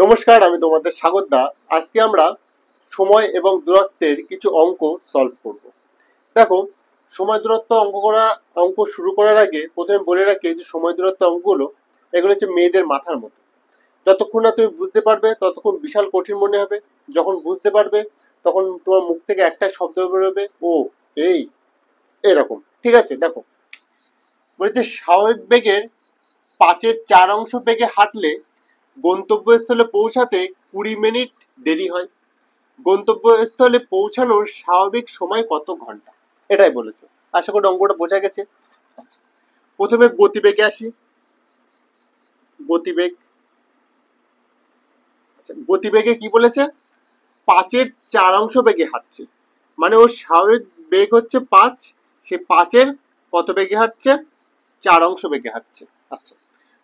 নমস্কার, আমি তোমাদের স্বাগত দা। আজকে আমরা সময় এবং দূরত্বের কিছু অঙ্ক সলভ করব। দেখো, সময় দূরত্ব অঙ্ক শুরু করার আগে প্রথমে বলে রাখি যে সময় দূরত্ব অঙ্কগুলো এগুলো হচ্ছে মেয়েদের মাথার মতো। যতক্ষণ না তুমি বুঝতে পারবে ততক্ষণ বিশাল কঠিন মনে হবে। যখন বুঝতে পারবে তখন তোমার মুখ থেকে একটা শব্দ বেরোবে, ও এই এরকম। ঠিক আছে, দেখো বলছে স্বাভাবিক বেগের 5/4 বেগে হাঁটলে গন্তব্যস্থলে পৌঁছাতে 20 মিনিট দেরি হয়। গন্তব্যস্থলে পৌঁছানোর স্বাভাবিক সময় কত ঘন্টা? এটাই বলেছে। আশা করি অঙ্কটা বোঝা গেছে। আচ্ছা, প্রথমে গতিবেগে আসি। গতিবেগ, আচ্ছা গতিবেগে কি বলেছে? 5/4 বেগে হাঁটছে, মানে ওর স্বাভাবিক বেগ হচ্ছে 5, সে 5-এর কত বেগে হাঁটছে? 4 বেগে হাঁটছে। আচ্ছা,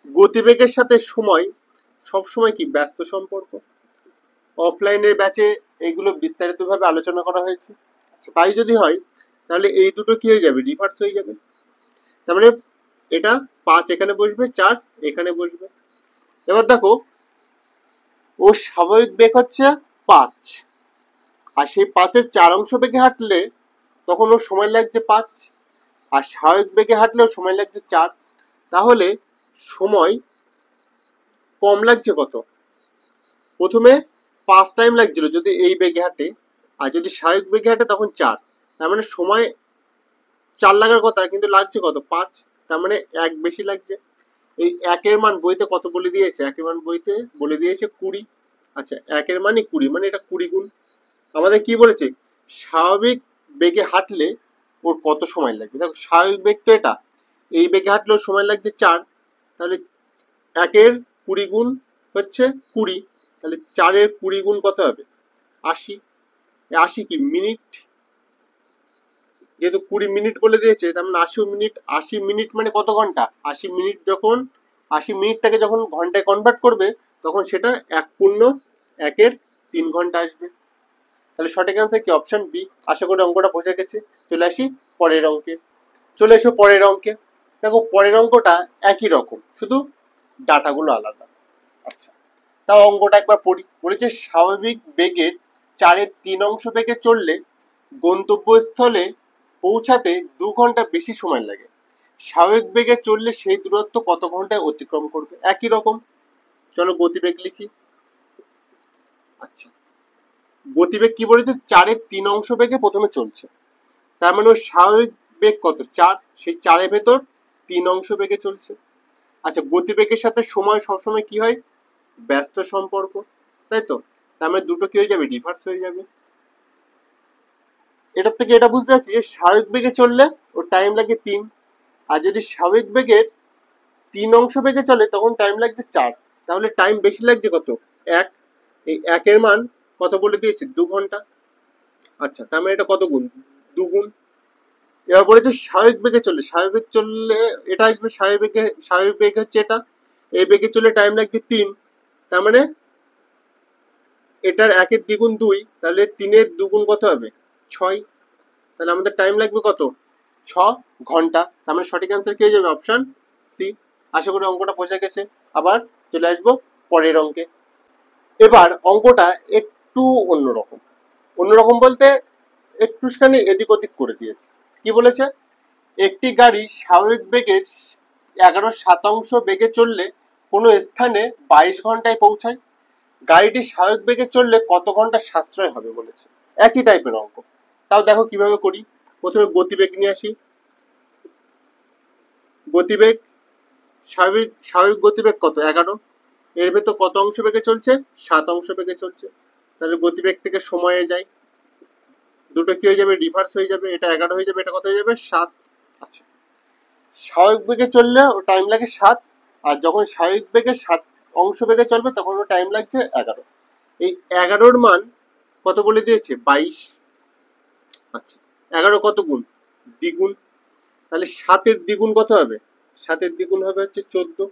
গতিবেগের সাথে সময় সবসময় কি ব্যস্ত সম্পর্ক? অফলাইনের ব্যাচে এগুলো বিস্তারিতভাবে আলোচনা করা হয়েছে। আচ্ছা, তাই যদি হয় তাহলে এই দুটো কি হয়ে যাবে? রিভার্স হয়ে যাবে। তার মানে এটা 5 এখানে বসবে, 4 এখানে বসবে। এবার দেখো, ওর স্বাভাবিক বেগ হচ্ছে 5, আর সেই 5/4 বেগে হাঁটলে তখন ওর সময় লাগছে 5, আর স্বাভাবিক বেগে হাঁটলেও সময় লাগছে 4। তাহলে সময় কম লাগছে কত? প্রথমে 5 টাইম লাগছিল যদি এই বেগে হাঁটে, আর যদি স্বাভাবিক বেগে হাঁটে তখন 4। তার মানে সময় 4 লাগার কথা, কিন্তু লাগছে কত? 5। তার মানে 1 বেশি লাগছে। এই 1-এর মান বইতে কত বলে দিয়েছে? 1-এর মান বইতে বলে দিয়েছে 20। আচ্ছা, 1-এর মানই 20, মানে এটা 20 গুণ। আমাদের কি বলেছে? স্বাভাবিক বেগে হাঁটলে ওর কত সময় লাগবে। দেখো, স্বাভাবিক বেগ তো এটা, এই বেগে হাঁটলেও সময় লাগছে 4। তাহলে 1-এর 20 গুণ হচ্ছে 20, তাহলে 4-এর 20 গুণ কত হবে? 80। 80 কি মিনিট? যেহেতু 20 মিনিট বলে দিয়েছে, তার মানে 80 মিনিট। 80 মিনিট মানে কত ঘন্টা? 80 মিনিট যখন 80 মিনিটটাকে যখন ঘন্টায় কনভার্ট করবে তখন সেটা 1/1-এর 3 ঘন্টা আসবে। তাহলে সঠিক অ্যান্সার কি? Option B. আশা করি অঙ্কটা বোঝা গেছে। চলে আসি পরের অঙ্কে। চলে এসো পরের অঙ্কে। দেখো, পরের অঙ্কটা একই রকম, শুধু ডাটাগুলো আলাদা। আচ্ছা, তাও অঙ্কটা একবার পড়ি। বলেছে স্বাভাবিক বেগের 4/3 বেগে চললে গন্তব্যস্থলে পৌঁছাতে 2 ঘন্টা বেশি সময় লাগে। স্বাভাবিক বেগে চললে সেই দূরত্ব কত ঘন্টায় অতিক্রম করবে? একই রকম। চলো গতিবেগ লিখি। আচ্ছা, গতিবেগ কি বলেছে? 4/3 বেগে প্রথমে চলছে, তার মানে ওর স্বাভাবিক বেগ কত? 4, সেই 4-এর ভেতর 3 বেগে চলছে। আচ্ছা, গতিবেগের সাথে সময় সবসময় কি হয়? ব্যস্ত সম্পর্ক, তাই তো? তার মানে দুটো কি হয়ে যাবে? রিভার্স হয়ে যাবে। এটার থেকে এটা বুঝতে পারছি যে স্বাভাবিক বেগে চললে ওর টাইম লাগে 3, আর যদি স্বাভাবিক বেগের 3 বেগে চলে তখন টাইম লাগছে 4। তাহলে টাইম বেশি লাগছে কত? 1। এই 1-এর মান কত বলে দিয়েছে? 2 ঘন্টা। আচ্ছা, তার মানে এটা কত গুণ? 2 গুণ। এবার বলেছে স্বাভাবিক বেগে চললে, স্বাভাবিক বেগ চললে এটা আসবে। স্বাভাবিক বেগ হচ্ছে এটা, এই বেগে চললে টাইম লাগছে 3। তার মানে এটার 1-এর দ্বিগুণ 2, তাহলে 3-এর দুগুণ কত হবে? 6। তাহলে আমাদের টাইম লাগবে কত? 6 ঘন্টা। তার মানে সঠিক অ্যান্সার কি হয়ে যাবে? Option C. আশা করি অঙ্কটা বোঝা গেছে। আবার চলে আসবো পরের অঙ্কে। এবার অঙ্কটা একটু অন্যরকম। অন্যরকম বলতে একটুখানি এদিক ওদিক করে দিয়েছে। কি বলেছে? একটি গাড়ি স্বাভাবিক বেগের 11/7 বেগে চললে কোনো স্থানে 22 ঘন্টায় পৌঁছায়। গাড়িটি স্বাভাবিক বেগে চললে কত ঘন্টা সাশ্রয় হবে বলেছে। একই টাইপের অঙ্ক, তাও দেখো কিভাবে করি। প্রথমে গতিবেগ নিয়ে আসি। গতিবেগ, স্বাভাবিক গতিবেগ কত? 11, এর ভেতর কত অংশ বেগে চলছে? 7 বেগে চলছে। তাহলে গতিবেগ থেকে সময়ে যাই, দুটো কি হয়ে যাবে? রিভার্স হয়ে যাবে। এটা 11 হয়ে যাবে, এটা কত হয়ে যাবে? 7। আচ্ছা, স্বাভাবিক বেগে চললে ও টাইম লাগে 7, আর যখন স্বাভাবিক বেগে 7 বেগে চলবে তখন ও টাইম লাগছে 11। এই 11-র মান কত বলে দিয়েছে? 22। আচ্ছা, 11 কত গুণ? দ্বিগুণ। তাহলে 7-এর দ্বিগুণ কত হবে? 7-এর দ্বিগুণ হবে হচ্ছে 14।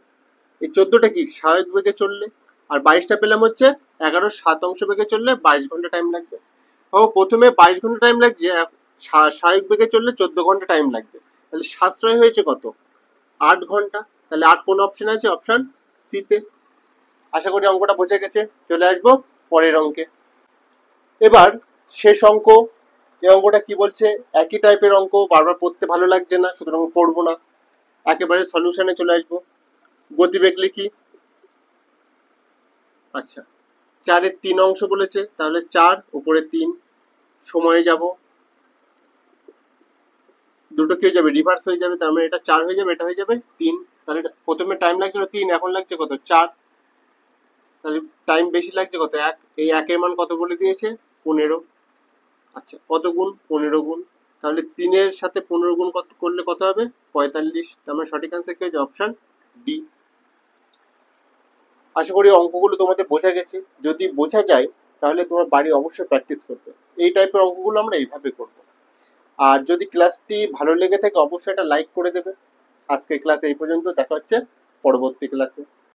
এই 14টা কি? স্বাভাবিক বেগে চললে। আর 22টা পেলাম হচ্ছে 11/7 বেগে চললে 22 ঘন্টা টাইম লাগবে। ও প্রথমে 22 ঘন্টা টাইম লাগছে, স্বাভাবিক বেগে চললে 14 ঘন্টা টাইম লাগবে। তাহলে সাশ্রয় হয়েছে কত? 8 ঘন্টা। তাহলে 8 কোন অপশন আছে? অপশন সিতে। আশা করি অঙ্কটা বোঝা গেছে। চলে আসবো পরের অঙ্কে। এবার শেষ অঙ্ক। এই অঙ্কটা কি বলছে, একই টাইপের অঙ্ক, বারবার পড়তে ভালো লাগছে না, সুতরাং পড়বো না, একেবারে সলিউশনে চলে আসবো। গতিবেগ লিখি। আচ্ছা, 4-এর 3 অংশ বলেছে, তাহলে 4 উপরে 3, সময়ে যাব, দুটো কি হয়ে যাবে, রিভার্স হয়ে যাবে, তার মানে এটা 4 হয়ে যাবে, এটা হয়ে যাবে 3। তাহলে এটা প্রথমে টাইম লাগছিল 3, এখন লাগছে কত, 4। তাহলে টাইম বেশি লাগছে কত, 1। এই 1-এর মান কত বলে দিয়েছে, 15। আচ্ছা, কত গুণ, 15 গুণ। তাহলে 3-এর সাথে 15 গুণ কত করলে কত হবে, 45। তার মানে সঠিক আনসার কি হচ্ছে, অপশন ডি। আশা করি অঙ্কগুলো তোমাদের বোঝা গেছে। যদি বোঝা যায় তাহলে তোমার বাড়ি অবশ্যই প্র্যাকটিস করবে। এই টাইপের অঙ্কগুলো আমরা এইভাবে করব। আর যদি ক্লাসটি ভালো লেগে থাকে অবশ্যই একটা লাইক করে দেবে। আজকের ক্লাস এই পর্যন্ত, দেখা হচ্ছে পরবর্তী ক্লাসে।